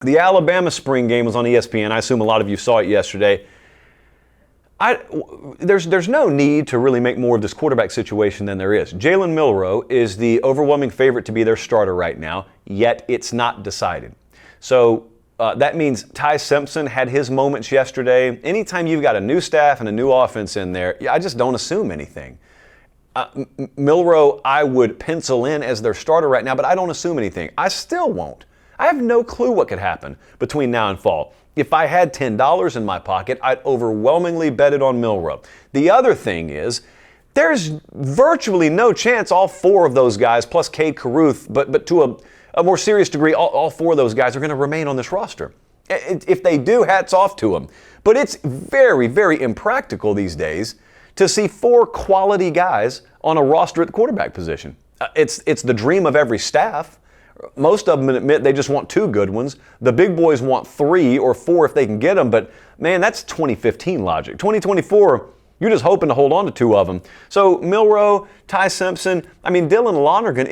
The Alabama spring game was on ESPN. I assume a lot of you saw it yesterday. There's no need to really make more of this quarterback situation than there is. Jalen Milroe is the overwhelming favorite to be their starter right now, yet it's not decided. So that means Ty Simpson had his moments yesterday. Anytime you've got a new staff and a new offense in there, I just don't assume anything. Milroe, I would pencil in as their starter right now, but I don't assume anything. I still won't. I have no clue what could happen between now and fall. If I had $10 in my pocket, I'd overwhelmingly bet it on Milroe. The other thing is, there's virtually no chance all four of those guys, plus Cade Carruth, but to a more serious degree, all four of those guys are going to remain on this roster. If they do, hats off to them. But it's very, very impractical these days to see four quality guys on a roster at the quarterback position. It's the dream of every staff. Most of them admit they just want two good ones. The big boys want 3 or 4 if they can get them, but man, that's 2015 logic. 2024, you're just hoping to hold on to 2 of them. So Milroe, Ty Simpson, Dylan Lonergan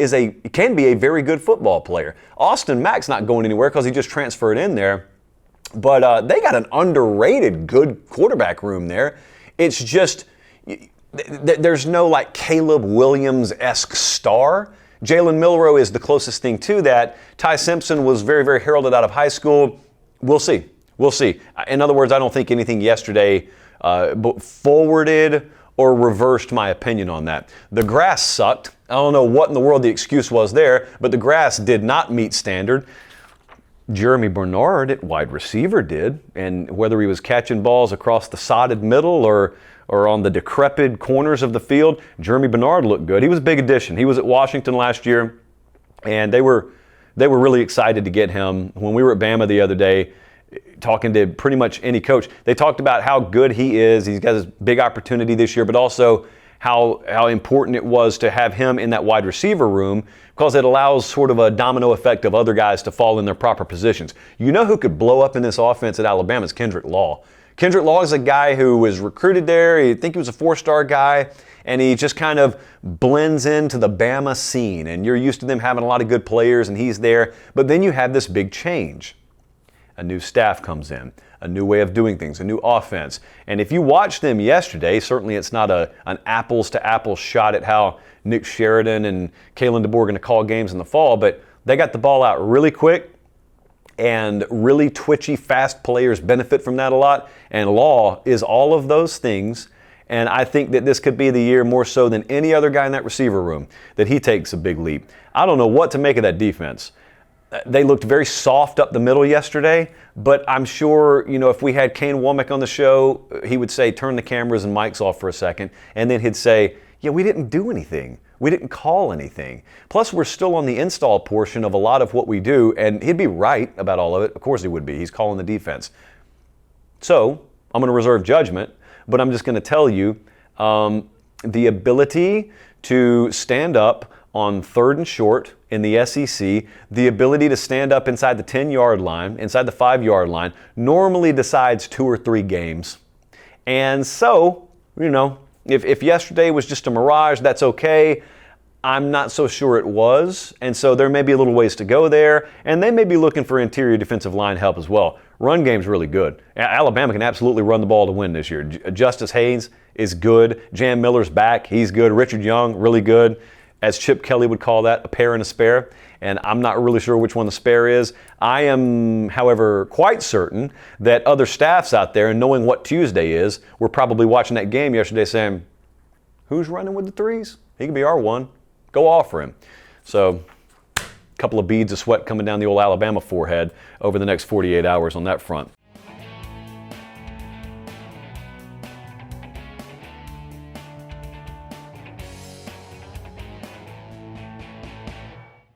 can be a very good football player. Austin Mack's not going anywhere because he just transferred in there, but they got an underrated good quarterback room there. It's just, there's no like Caleb Williams-esque star. Jalen Milroe is the closest thing to that. Ty Simpson was very, very heralded out of high school. We'll see. We'll see. In other words, I don't think anything yesterday forwarded or reversed my opinion on that. The grass sucked. I don't know what in the world the excuse was there, but the grass did not meet standard. Jeremy Bernard at wide receiver did, and whether he was catching balls across the sodded middle or on the decrepit corners of the field, Jeremy Bernard looked good. He was a big addition. He was at Washington last year, and they were really excited to get him. When we were at Bama the other day, talking to pretty much any coach, they talked about how good he is. He's got this big opportunity this year, but also how important it was to have him in that wide receiver room because it allows sort of a domino effect of other guys to fall in their proper positions. You know who could blow up in this offense at Alabama is Kendrick Law. Kendrick Law is a guy who was recruited there. I think he was a 4-star guy, and he just kind of blends into the Bama scene, and you're used to them having a lot of good players, and he's there. But then you have this big change. A new staff comes in, a new way of doing things, a new offense. And if you watched them yesterday, certainly it's not an apples-to-apples shot at how Nick Sheridan and Kalen DeBoer are going to call games in the fall, but they got the ball out really quick, and really twitchy, fast players benefit from that a lot. And Law is all of those things. And I think that this could be the year more so than any other guy in that receiver room that he takes a big leap. I don't know what to make of that defense. They looked very soft up the middle yesterday, but I'm sure, if we had Kane Womack on the show, he would say, turn the cameras and mics off for a second. And then he'd say, yeah, we didn't do anything. We didn't call anything. Plus, we're still on the install portion of a lot of what we do, and he'd be right about all of it. Of course he would be. He's calling the defense. So I'm going to reserve judgment, but I'm just going to tell you the ability to stand up on 3rd and short in the SEC, the ability to stand up inside the 10-yard line, inside the 5-yard line, normally decides 2 or 3 games. And so, if yesterday was just a mirage, that's okay. I'm not so sure it was. And so there may be a little ways to go there. And they may be looking for interior defensive line help as well. Run game's really good. Alabama can absolutely run the ball to win this year. Justice Haynes is good. Jam Miller's back. He's good. Richard Young, really good. As Chip Kelly would call that, a pair and a spare. And I'm not really sure which one the spare is. I am, however, quite certain that other staffs out there, and knowing what Tuesday is, were probably watching that game yesterday saying, who's running with the 3s? He could be our one. Go offer him. So a couple of beads of sweat coming down the old Alabama forehead over the next 48 hours on that front.